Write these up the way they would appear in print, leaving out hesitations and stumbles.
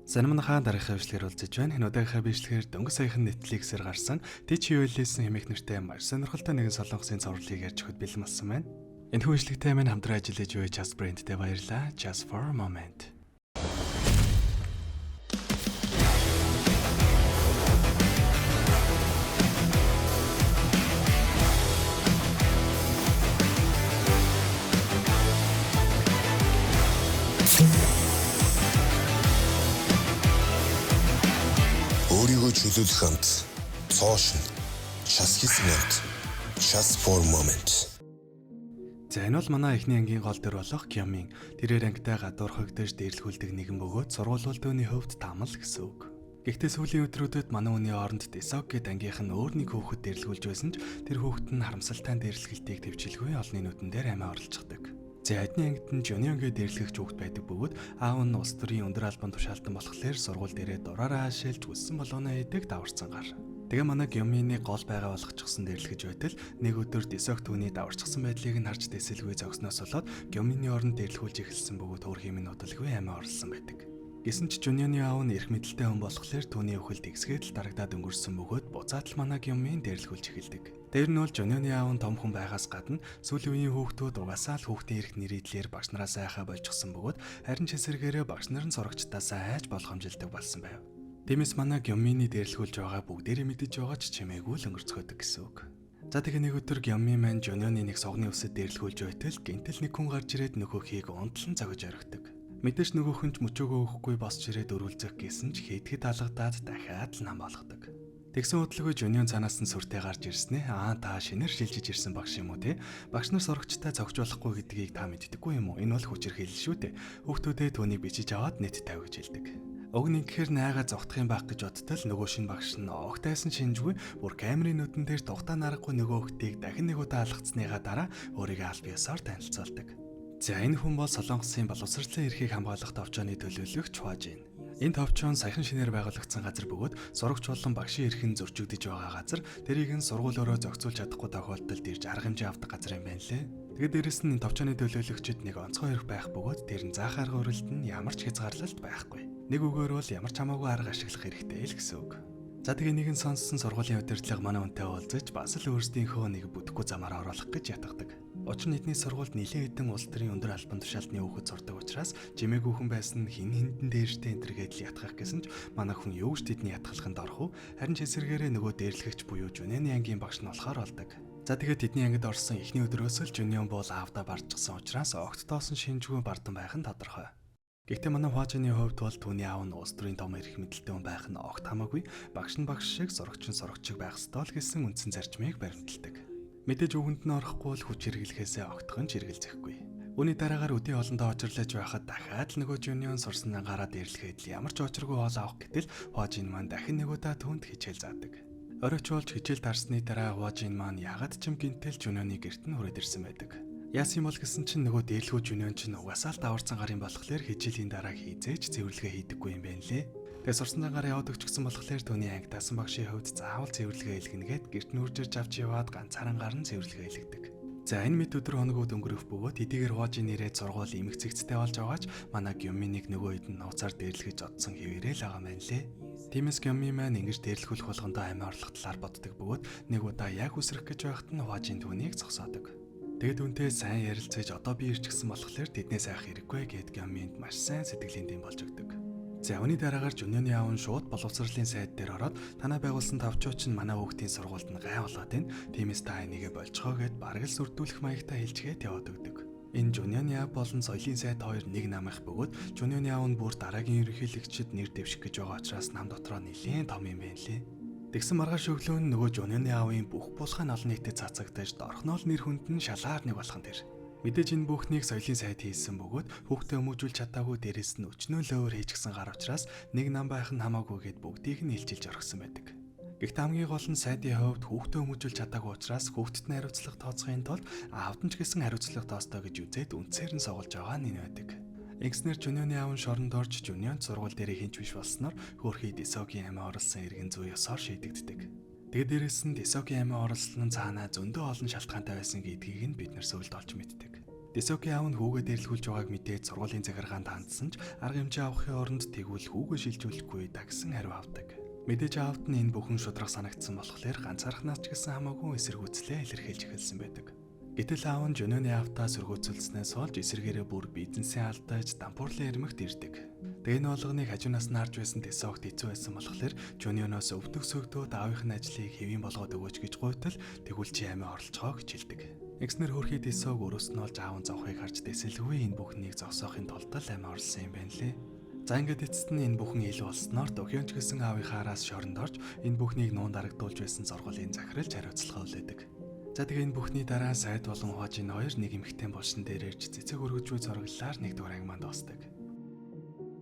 Санамнахаа дараагийн хвшлэр уулзаж байна. Энэ удаагийн бичлэгээр дөнгөж саяхан Netflix-ээр гарсан Teach You Well-ийн хэмээх нэртэй маш сонирхолтой нэгэн солонгосын цувралыг ярьж өгөхөд бэлэн болсон байна. Энэ хвшлэгтэй минь хамтран ажиллаж буй Just Brand-тэй баярлалаа. Just for a moment. өөрийгөө чөлөөлөх хамт цоошин час хийсэн хамт just for a moment. За энэ бол манай эхний ангийн гол дүр болох Кёмин. Тэрээр ангитай гадуур хогдож дээрлэхүүлдэг нэгэн бөгөөд сургуулиудын хөвд тамал гэсэн үг. Гэхдээ сүүлийн өдрүүдэд манай хүний оронд Дисок гэд ангийнх нь өөр нэг хүүхэд дээрлэхүүлж байсан ч тэр хүүхэд нь харамсалтай дээрлэхэлтийг төвчлгүй олны нүдэн дээр амиа орлцдог. За эдний ангид нь Жонёнгээ дээрлэхч хүүхэд байдаг бөгөөд аав нь улс төрийн өндөр албан тушаалтан болохоор сургууль дээрээ дураараа хаашаалж үссэн болгоно хийдэг даварцсан гар. Тэгээ манай Гёмины гол байгаа болгочихсон дээрлэхэж байтал нэг өдөр Дисок түүний даварцсан байдлыг нь харж дэсэлгүй зогсноос болоод Гёмины оронд дээрлэхүүлж эхэлсэн бөгөөд өөр хэмээн удалгүй амиа орлсон байдаг. Гэсэн ч Жонёны аав нь эрх мэдэлтэй хүн болохоор түүний өхөлд игсгээд дарагдаад өнгөрсөн бөгөөд буцаад л манай Гёмин дээрлэхүүлж эхэлдэг. Тэр нь бол Жонёны аав нь том хүн байгаас гадна сүүлийн үеийн хүүхдүүд угаасаа л хүүхдийн эрх нэрийдлэр багш нараа сайхаа болчихсон бөгөөд харин ч эсэргээрээ багш нар нь сурагчдаасаа хайж болгоомжилдог болсон байв. Тиймээс манай Гёмины дээрлэхүүлж байгаа бүгдээрээ мэдэж байгаа ч чимээгүй л өнгөрцгөөдөг гэсэн үг. За тэгээ нэг өдөр Гёмин маань Жонёны нэг согны үсэд дээрлэхүүлж байтал гинтэл нэг хүн гарч ирээд нөхөхийг унтлан зогж орхидог. Мэдээж нөгөөх нь ч мөчөөгөө өгөхгүй босч ирээд өрүүлзэх гэсэн ч хийдгэд алгадаад дахиад л нам болгодог. Тэгсэн хөдөлгөөн Жонён цанаас нь сүртэй гарч ирснэ. Та шинээр шилжиж ирсэн багш юм уу те? Багш нар сурагчтай зогж болохгүй гэдгийг та мэддэггүй юм уу? Энэ бол хүчирхийлэл шүү дээ. Хүүхдүүдээ түүнийг бичиж аваад нэт тавь гэж хэлдэг. Уг нь гэхээр найгаа зогтох юм байх гэж бодтол нөгөө шин багш нь огтайсан шинжгүй бүр камерын нүдэн дээр тухтаа нарахгүй нөгөө хүүхдийг дахин нэг удаа алгацсныхаа дараа өөрийгөө аль биесээр танилцуулдаг. За энэ хүн бол Солонгосын боловсролын эрхийг хамгаалах товчооны төлөөлөгч Хважин. Энэ товчоон саяхан шинээр байгуулагдсан газар бөгөөд сурагч болон багшийн эрхэн зөрчигдөж байгаа газар, тэрийг нь сургуулиороо зохицуулж чадахгүй тохиолдолд ирж арга хэмжээ авдаг газар юм байна лээ. Тэгээд дээрэс нь энэ товчооны төлөөлөгчид нэг онцгой эрх байх бөгөөд тэр нь заах арга барилд нь ямар ч хязгаарлалт байхгүй. Нэг үгээр бол ямар ч хамаагүй арга ашиглах хэрэгтэй л гэсэн үг. За тэгээ нэгэн сонссон сургуулийн удирдлага манай үнтэй уулзаж бас л өөрсдийнхөө нэг бүтэхгүй замаар оруулах гэж ятгадаг. Учир нь эдний сургуульд нэлээд хэдэн улс төрийн өндөр албан тушаалтны хүүхэд сурдаг учраас жимээгүй хүн байсан хин хиндэн дээрштэй энтергээд л ятгах гэсэн ч манай хүн юу ч тэдний ятгалханд орох уу харин ч эсэргээрээ нөгөө дээрлэгч буюу Жонёны ангийн багш нь болохоор болдог. За тэгээд тэдний ангид орсон эхний өдрөөс л Жонён бол аавда бардчихсан учраас огт тоосон шинжгүй бардан байх нь тодорхой. Гэхдээ манай Хважины хувьд бол түүний аав нь улс төрийн том эрх мэдэлтэй хүн байх нь огт хамаагүй багш нь багш шиг сурагч нь сурагч байх ёстой л гэсэн үндсэн зарчмыг баримталдаг. Мэдээж үгэнд нь орохгүй л хүч хэрэглэхээсээ огтхон ч хэрэгэлзэхгүй. Үүний дараагаар өдөө олондоо очирлаж байхад дахиад л нөгөө Жонён сурсан ангараа дээрлэхэд л ямар ч очиргүй хоол авах гэтэл Хважин маань дахин нэг удаа түүнд хичээл заадаг. Оройч болж хичээл дарсны дараа Хважин маань ягаад ч юм гинтэл Жонёны гэрт нь хүрээд ирсэн байдаг. Яасан юм бол гэсэн чинь нөгөө дээрлэхүү Жонён чинь угаасаа л даварцсан гарын болохоор хичээлийн дараа хийзээч цэвэрлэгээ хийдэггүй юм байна лээ. Тэгээ сурсан цагаар яваад өгчихсөн болохоор түүний анги дасан багшийн хувьд заавал цэвэрлэгээ илгэнэгээд гэрт нь үржиж авч яваад ганцаараа гарын цэвэрлэгээ илгэдэг. За энэ мэд өдөр хоногуд өнгөрөх бөгөөд эдгээр Хважин нэрээд сургууль эмгцэгцтэй болж байгаач манай Гёминийг нөгөө хэд нь нууцаар дээрлэхэж одсон хэвээрээ л байгаа мэн лээ. Тиймээс Гёми маань ингэж дээрлэхүүлэх болгондоо амиа орлох талаар боддог бөгөөд нэг удаа яг үсрэх гэж байхад нь Хважин түүнийг зогсоодог. Тэгэд үнтэй сайн ярилцаж одоо би ирчихсэн болохоор тэднээс айх хэрэггүй гэд Гёминд маш сайн сэтгэлийн дэм болж өгдөг. За үүний дараагаар Жонёны аав нь шууд боловсролын сайд дээр ороод танаа байгуулсан тавчууч нь манай хүүхдийн сургуульд нь гай болоод байна. Тиймээс та энийгээ болцгоо гэд бараг л сүрдүүлэх маягтай хэлжгээд яваад өгдөг. Энэ Жонёны аав болон соёлын сайд хоёр нэг намайх бөгөөд Жонёны аав нь бүр дараагийн ерөнхийлөгчөд нэр дэвших гэж байгаа учраас нам дотроо нэлээд том юм байна лээ. Тэгсэн маргааш өглөө нь нөгөө Жонёны аавын бүх булхаа нь олон нийтэд цацагдаж дорхнол нэр хүнд нь шалаар нэг болох нь тэр. Мэдээж энэ бүхнийг соёлын сайд хийсэн бөгөөд хүүхдээ өмүүлж чадаагүй дээрэс нь өчнөө лөөр хийчихсэн гар учраас нэг нам байх нь хамаагүйгээд бүгдийг нь илчилж орхисон байдаг. Гэхдээ хамгийн гол нь сайдын хувьд хүүхдээ өмүүлж чадаагүй учраас хүүхдэд нь хариуцлага тооцохын тулд аавд нь ч гэсэн хариуцлага тооцоо гэж үзээд үнцээр нь суулж байгаа нь байдаг. Ингэснээр Жонёны аав нь шоронд орж Жонёнд сургууль дээр хинч биш болсноор хөөрхий Дисогийн амиа орлсон иргэн зүй ёсоор шийдэгддэг. Тэгээд дээрэс нь Дисогийн амиа орлсон нь цаанаа зөндөө олон шалтгаантай байсан гэдгийг нь бид нар сүүлд олж мэддэг. Дисоки аав нь хүүгээ дээрлэхүүлж байгааг мэдээд сургуулийн захиргаанд хандсан ч арга хэмжээ авахын оронд тэгвэл хүүгээ шилжүүлэхгүй да гэсэн хариу авдаг. Мэдээж аавд нь энэ бүхэн шудраг санагдсан болохоор ганцаархнаас ч гэсэн хамаагүй эсэргүүцлээ илэрхийлж эхэлсэн байдаг. Гэтэл аав нь Жонионы аавтаа сөргөөцөлснөөс олж эсэргээрээ бүр бизнесээ алдаж дампуурлын эрмэгт ирдэг. Тэгээ энэ болгоныг хажуунаас нарж байсан Дисокт хэцүү байсан болохоор Жонионоос өвдөх сөгдөөд аавынх нь ажлыг хэвийн болгоод өгөөч гэж гуйтал тэгвэл чи амиа оролцохоо гэж хэлдэг. Экснэр хөрхий Дисок өрөөс нь олж аав нь зовхыг харж дэсэлгүй энэ бүхнийг зогсоохын тулд амиа орлсон юм байна лээ. За ингээд эцэст нь энэ бүхэн ил болсноор Дохёнч гэсэн аавынхаа араас шоронд орж энэ бүхнийг нуунд дарагдуулж байсан сургуулийн захиралж хариуцлага үлээдэг. За тэгээ энэ бүхний дараа сайд болон Хожин хоёр нэг эмэгтэй булшин дээр ирж цэцэг өргөжгүй зураглалаар нэгдүгээр ангиманд дуусдаг.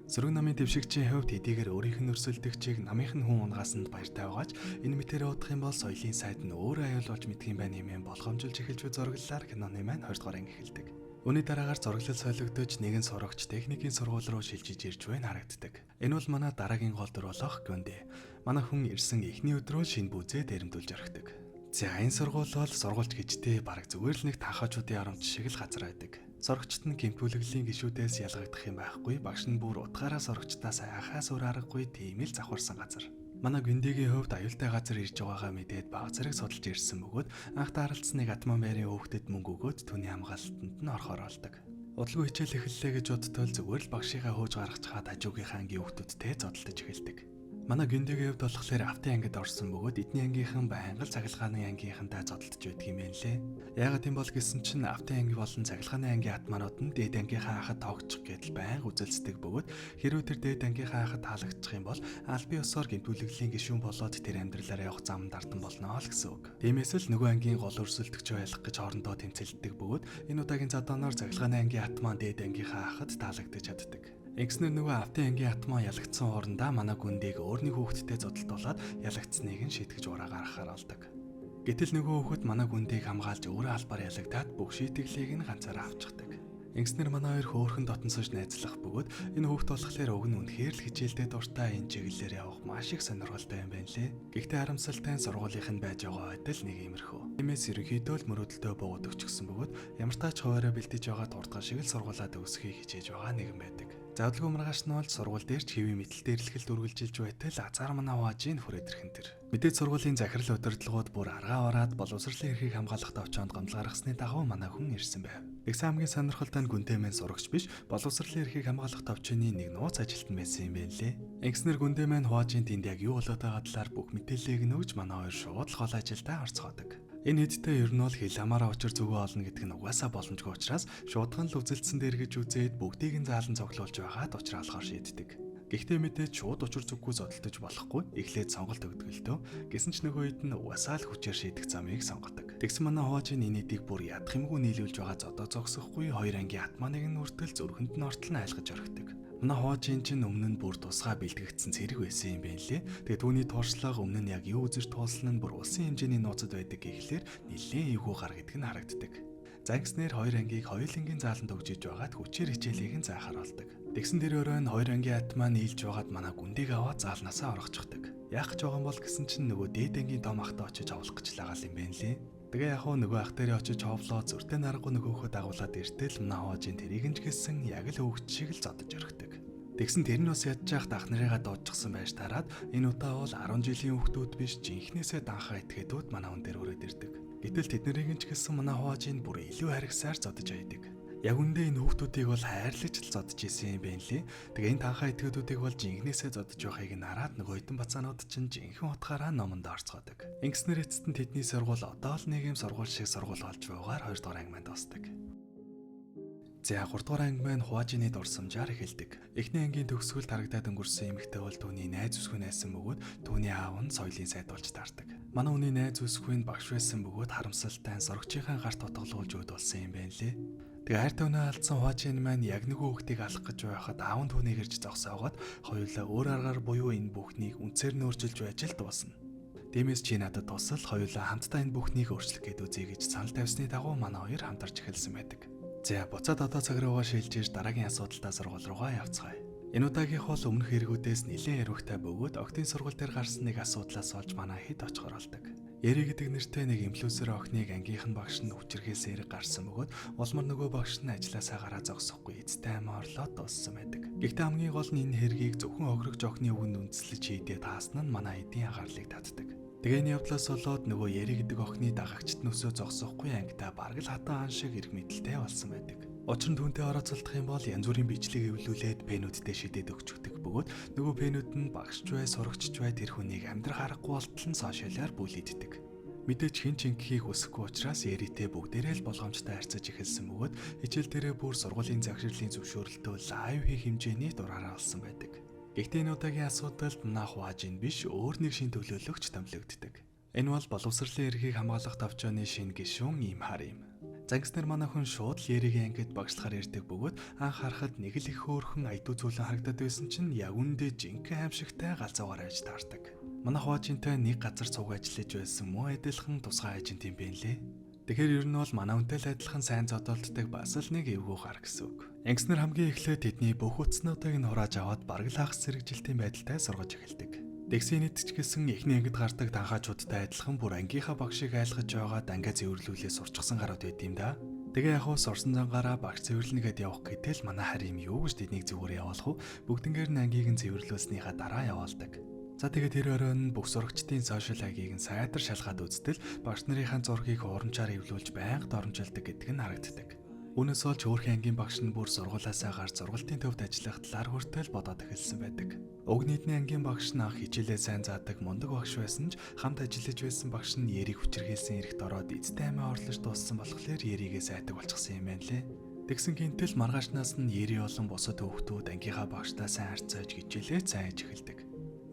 Сөрөг намын дэвшигчийн хувьд хэдийгээр өөрийнх нь өрсөлдөгчийг намынх нь хүн унгасанд баяртай байгааж энэ мэтээр удах юм бол соёлын сайд нь өөрөө аюулуулж мэдх юм байна хэмээн болгоомжуулж эхэлж буй зураглалаар киноны маань 2 дугаар анги эхэлдэг. Үүний дараагаар зураглал солигдож нэгэн сурагч техникийн сургууль руу шилжиж ирж байна харагддаг. Энэ бол манай дараагийн гол дүр болох Гүндэ. Манай хүн ирсэн эхний өдрөө шинэ бүзээ дээрэмдүүлж орхидог. За энэ сургууль бол сургуульч гэжтэй бараг зүгээр л нэг таахачуудын оромж шиг л газар байдаг. Сурагчид нь гэмтүүлэглийн гишүүдээс ялгагдах юм байхгүй, багш нь бүр утгаараа сурагчдаас айхаас өөр аргагүй тийм л завхарсан газар. Манай Гүндэгийн хувьд аюултай газар ирж байгаагаа мэдээд баг зэрэг судалж ирсэн бөгөөд анх тааралцсныг Атманбайрын хүүхдэд мөнгө өгөөд түүний хамгаалалтанд нь орохоор болдог. Удалгүй хичээл эхэллээ гэж бодтол зүгээр л багшийнхаа хөөж гаргацгаад хажуугийнхаа ангийн хүүхдүүдтэй зодтолдож эхэлдэг. Манай Гүндэгийн хувьд болохоор автын ангид орсон бөгөөд эдний ангийнхан байнга л цахилгааны ангийнхантай зодтолдож байдаг юм байна лээ. Яагаад юм бол гэсэн чинь автын анги болон цахилгааны ангийн атманууд нь дээд ангийнхаа хахад тоогчих гэдэл байнга үзэлцдэг бөгөөд хэрвээ тэр дээд ангийнхаа хахад таалагдчих юм бол аль бие усаар гэмтүүлэглийн гишүүн болоод тэр амьдралаараа явах зам дардан болно л гэсэн үг. Тиймээс л нөгөө ангийн гол өрсөлдөгч байлах гэж хоорондоо тэмцэлддэг бөгөөд энэ удаагийн задаанаар цахилгааны ангийн атман дээд ангийнхаа хахад таалагдаж чаддаг. Экснэр нөгөө автын ангийн атман ялагдсан хоорондоо манай Гүндийг өөрний хүүхэдтэй зодтолдуулаад ялагдсныг нь шийтгэж ураа гаргахаар болдог. Гэтэл нөгөө хүүхэд манай Гүндийг хамгаалж өөрөө албаар ялагдаад бүх шийтгэлийг нь ганцаараа авчихдаг. Экснэр манай хоёр хөөхөн дотносож найзлах бөгөөд энэ хүүхэд болохоор уг нь үнэхээр л хичээлдээ дуртай энэ чиглэлээр явах маш их сонирхолтой юм байна лээ. Гэхдээ харамсалтай нь сургуулийнх нь байж байгаа байдал нэг иймэрхүү. Тиймээс ерөнхийдөө л мөрөөдөлтөө буугаад өгчихсөн бөгөөд ямар тач хуваараа бэлдэж байгаа туртгал шиг л сургуулаа төгсөхийг хичээж байгаа нэгэн байдаг. Завдлгүй маргааш нь бол сургууль дээр ч хэвийн мэдлэл дээрлэхэлд үргэлжилж байтал азар манай Хожийн хүрээд ирхэн тэр. Мэдээж сургуулийн захирал удирдлагууд бүр аргаа ороод боловсролын эрхийг хамгаалах товчоонд гомдол гаргасны дагуу манай хүн ирсэн байв. Тэгсэн хамгийн сонирхолтой нь Гүндэ мэн сурагч биш, боловсролын эрхийг хамгаалах товчооны нэг нууц ажилтан байсан юм байна лээ. Инженер Гүндэ мэн Хожийн тэнд яг юу болоод байгаа талаар бүх мэдээллийг нөгж манай хоёр шууд л гол ажилдаа орцгоодог. Энэ хэдтэй ер нь бол хил хамаараа учир зүгөө олно гэдэг нь угаасаа боломжгүй учраас шуудхан л үзэлцсэн дээр гэж үзээд бүгдийг нь заалан цоглуулж байгаад учраалахаар шийддэг. Гэхдээ мэдээж шууд учир зүггүй зодтолдож болохгүй. Эхлээд сонголт өгдөг л дөө. Гэсэн ч нөгөө хэд нь угаасаа л хүчээр шийдэх замыг сонгодог. Тэгсэн манай Хожийн энэ эдийг бүр ядах юмгүй нийлүүлж байгаа зодоо зогсохгүй хоёр ангийн атманыг нь үртэл зүрхэнд нь ортол нь айлгаж орхидог. Манай Хожийн чинь өмнө нь бүр тусгай бэлтгэгдсэн цэрэг байсан юм байна лээ. Тэгээ түүний тууршлага өмнө нь яг юу үзэж туулсан нь бүр улсын хэмжээний нууцад байдаг гэхлээр нэлээд эвгүй гар гэдэг нь харагддаг. Зангиснэр хоёр ангийг хоёулангийн зааланд өгжиж байгаад хүчээр хичээлийг нь заахаар болдог. Тэгсэн тэр өрөө нь хоёр ангийн атмаа нийлж байгаад манай Гүндийг аваад заалнаасаа орохчихдаг. Яах гэж байгаа юм бол гэсэн чинь нөгөө дээд ангийн том ахтай очиж авах гэж лагаал юм байна лээ. Тэгээ яг нөгөө ах дээрээ очиж ховлоо зүртэн аргагүй нөгөөхөд дагуулад иртэл манай Хожийн тэрийг нь ч гэсэн яг л хөвгч шиг л зодож орхидог. Тэгсэн тэр нь бас ядчих дах нарыгаа дуучсан байж тараад энэ удаа бол 10 жилийн хүүхдүүд биш жинхнээсээ данхаа этгээдүүд манай хүн дээр өрөөд ирдэг. Гэтэл тэднийг нь ч гэсэн манай Хожийн бүр илүү харгасаар зодож байдаг. Яг үндэ энэ хүүхдүүдийг бол хайрлаж л зодож исэн юм байна лээ. Тэгээ энэ танхаа этгээдүүдийг бол жинхнээсээ зодож байгааг нь хараад нөгөө хэдэн бацаанууд чинь жинхэнэ утгаараа номонд орцгоодог. Ингэснээр эцэст нь тэдний сургууль одоо л нэг юм сургууль шиг сургууль болж байгаагаар 2 дугаар ангиманд дуусдаг. За 3 дугаар анги маань Хожины дурсамжаар эхэлдэг. Эхний ангийн төгсгөл тарагдаад өнгөрсөн эмэгтэй бол түүний найз үсгүй найсан бөгөөд түүний аав нь соёлын сайд болж таардаг. Манай хүний найз үсгүй нь багш байсан бөгөөд харамсалтай сурагчийнхаа гарт тутгалуулж өд болсон юм байна лээ. Тэгээ хайр тавнаа алдсан Хожийн маань яг нөгөө хүүхдийг алах гэж байхад аав нь түүнийг ирж зогсоогоод хоёулаа өөр аргаар буюу энэ бүхнийг үнцээр нь өөрчилж байж л дуусна. Тиймээс чи надад тусал хоёулаа хамтдаа энэ бүхнийг өөрчлөх гээд үзье гэж санал тавьсны дагуу манай хоёр хамтарч эхэлсэн байдаг. За буцаад одоо цаг руугаа шилжиж дараагийн асуудалтай сургууль руугаа явцгаая. Энэ удаагийнх бол өмнөх эргүүдээс нэлээд яригтай бөгөөд октын сургууль дээр гарсан нэг асуудлаас олж манай хэд очихор болдог. Эри гэдэг нэртэй нэг инфлюенсер охиныг ангийнх нь багш нь хүчирхээсээр гарсан бөгөөд улмар нөгөө багш нь ажилласаа гараа зогсохгүй эцтэй амиа орлоод дууссан байдаг. Гэхдээ хамгийн гол нь энэ хэргийг зөвхөн огрогч охины үгэнд үндэслэж хийдээ таасан нь манай эдийн анхаарлыг татдаг. Тэгээ энэ явдлаас болоод нөгөө Эри гэдэг охины дагагчд нөөсөө зогсохгүй ангитай бараг л хатан ан шиг эрг мэдэлтэй болсон байдаг. Учир нь түүнтэй орооцолдох юм бол янз бүрийн бичлэг эвлүүлээд пенүүдтэй шидэд өгчдөг бөгөөд нөгөө пенүүд нь багшч бай, сурагчч бай тэр хүнийг амьдрах аргагүй болтол нь сошиалаар бүлийддэг. Мэдээж хэн ч ингэхийг хүсэхгүй учраас Эритэй бүгдээрээ л болгоомжтой харьцаж эхэлсэн бөгөөд хичээл дээрээ бүр сургуулийн захирлын зөвшөөрөлтөөр лайв хийх хэмжээний дураараа олсон байдаг. Гэхдээ энэ удаагийн асуудалд манайх Важин биш өөр нэг шин төлөөлөгч томилогддог. Энэ бол боловсролын эрхийг хамгаалах товчооны шин гишүүн Имхар юм. Зангиснэр манай хүн шууд л Эригийн ангид багшлахаар ирдэг бөгөөд анх харахад нэг л их хөөрхөн айдуу цүүлэн харагдаад байсан чинь яг үндэ жинхэнэ аимшигтай галзуугаар айж таардаг. Манайх Важинтай нэг газар цуг ажиллаж байсан муу адилхан тусгай ажент юм байна лээ. Тэгэхээр ер нь бол манай хүнтэй л адилхан сайн зодолддог бас л нэг эвгүй гар гэсэн үг. Ангиснэр хамгийн эхлээд тэдний бүх утаснуудыг нь хурааж аваад бараг л хагас зэрэгжилтийн байдалтай сургаж эхэлдэг. Дэгсийн нийтч гэсэн эхний ангид гардаг танхаачуудтай адилхан бүр ангийнхаа багшийг айлгаж байгаад ангиа цэвэрлүүлээ сурчсан гарууд байд юм да. Тэгээ яг уу сурсан зангаараа багш цэвэрлэнгээд явах гэтэл манай харим юу гэж тэднийг зүгээр явуулах уу? Бүгднгээр нь ангийг нь цэвэрлүүлснийхаа дараа явуулдаг. За тэгээд тэр оройн бүх сурагчдын сошиал хаягийг нь сайтар шалгаад үзтэл багш нарынхаа зургийг урамчаар эвлүүлж байнга доромжилдог гэдэг нь харагддаг. Үүнээс олж өөрхийн ангийн багш нь бүр сургуулаасаа гарч сургалтын төвд ажиллах талаар хүртэл бодоод эхэлсэн байдаг. Уг нийтний ангийн багш нь анх хичээлээ сайн заадаг мундаг багш байсан ч хамт ажиллаж байсан багш нь Эрийг хүчирхээсэн эрэхт ороод эцтэй амиа орлож дууссан болохоор Эрийгээ сайдаг болчихсон юм байна лээ. Тэгсэн гинтэл маргаашнаас нь Эри болон бусад хүүхдүүд ангийнхаа багштай сайн харьцааж хичээлээ зааж эхэлдэг.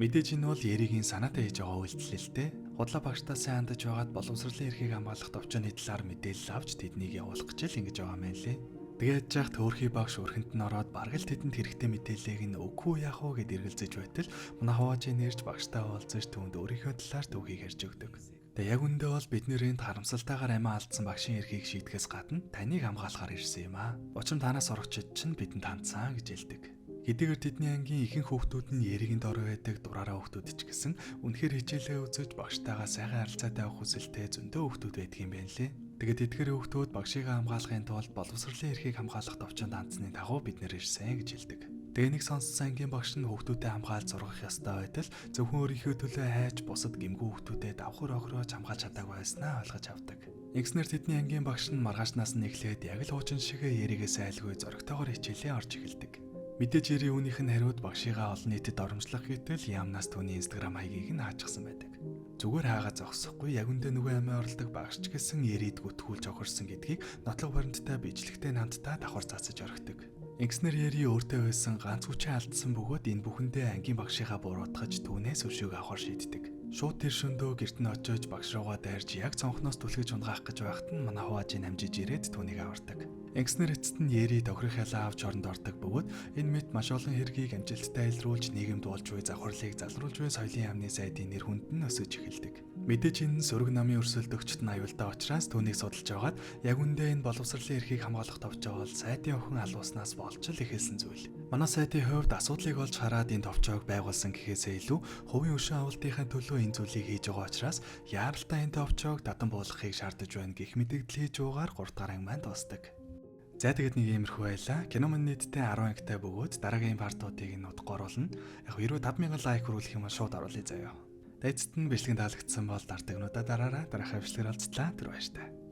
Мэдээж энэ бол Эригийн санаатай хийж байгаа үйлдэл л дээ. Худлаа багштай сайн хандаж байгаад боловсролын эрхийг хамгаалах товчооны талаар мэдээлэл авч тэднийг явуулах гэж л ингэж байгаа юм лээ. Тэгээд яах төөрхий багш өрхөнд нь ороод бараг л тэдэнд хэрэгтэй мэдээллийг нь үгүй яах вэ гэд эргэлзэж байтал манай Хаваажийн нэрж багштай уулзаж түүнд өөрийнхөө талаар түүхийг ярьж өгдөг. Тэгээ яг үндэ бол бидний энд харамсалтайгаар амиа алдсан багшийн эрхийг шийдэхээс гадна таныг хамгаалахаар ирсэн юм аа. Учир нь танаас сурагчид чинь бидэнд хандсан гэж хэлдэг. Хэдийгээр тэдний ангийн ихэнх хүүхдүүд нь Эригийн дор байдаг дураараа хүүхдүүд ч гэсэн үнэхээр хичээлээ үзэж багштайгаа сайхан харилцаатай авах хүсэлтэй зөндөө хүүхдүүд байдаг юм байна лээ. Тэгээд эдгээр хүүхдүүд багшийг хамгаалахын тулд боловсролын эрхийг хамгаалах товчонд хандсны дагуу бид нэр ирсэн гэж хэлдэг. Тэгээ нэг сонссон ангийн багш нь хүүхдүүдэд хамгаалж зургах ёстой байтал зөвхөн өөрийнхөө төлөө хайж бусад гэмгүй хүүхдүүдэд давхар охирож хамгаалж чадаагүй байснаа ойлгож авдаг. Нэгснэр тэдний ангийн багш нь маргаашнаас нь эхлээд яг л хуучин шигээ Эригээс айлгүй зөрөгтэйгээр хичээлээ орж эхэлдэг. Мэдээж Эри үүнийх нь хариуд багшигаа олон нийтэд оромжлох гэтэл яамнаас түүний Instagram хаягийг нь хаачихсан байдаг. Зүгээр хаагаа зогсохгүй яг үндэ нөгөө амиа оролдог багш ч гэсэн Эрид гүтгүүлж охирсон гэдгийг нотлог баримттай бичлэгтэй хамтдаа давхар заасаж орхидог. Ингэснээр Эри өөртөө байсан ганц хүчээ алдсан бөгөөд энэ бүхэндээ ангийн багшигаа буруутгаж түүнээс өшөөг авахар шийддэг. Шууд тэр шөндөө гэрт нь очиж багш руугаа дайрж яг цонхноос түлхэж унгаах гэж байхад нь манай Хаваажийн амжиж ирээд түүнийг авардаг. Ингэснээр эцэст нь Эри тохирох ялаа авч оронд ордог бөгөөд энэ мэт маш олон хэргийг амжилттай илрүүлж нийгэмд болж буй завхарлыг залруулж буй соёлын яамны сайдын нэр хүнд нь өсөж эхэлдэг. Мэдээж энэ сөрөг намын өрсөлдөгчд нь аюултай учраас түүнийг судалж байгаад яг үндэ энэ боловсролын эрхийг хамгаалах товчоо бол сайдын охин алууснаас болж л эхэлсэн зүйл. Манай сайдын хувьд асуудлыг олж хараад энэ товчоог байгуулсан гэхээсээ илүү хувийн өшөө авалтынхаа төлөө энэ зүйлийг хийж байгаа учраас яаралтай энэ товчоог татан буулгахыг шаардаж байна гэх мэдээлэл хийж байгаагаар 3 дахь анги маань дуусдаг. За тэгээд нэг иймэрхүү байлаа. Кино мань нийтдээ 10 ангитай бөгөөд дараагийн партуудыг нь утга оруулна. Яг хэрвээ 5000 лайк хүрүүлэх юм бол шууд оруулъя заяа. Эцэст нь бичлэг таалагдсан бол дартагнуудаа дараараа дараах хэвшлэр олцлаа. Тэр баяртай.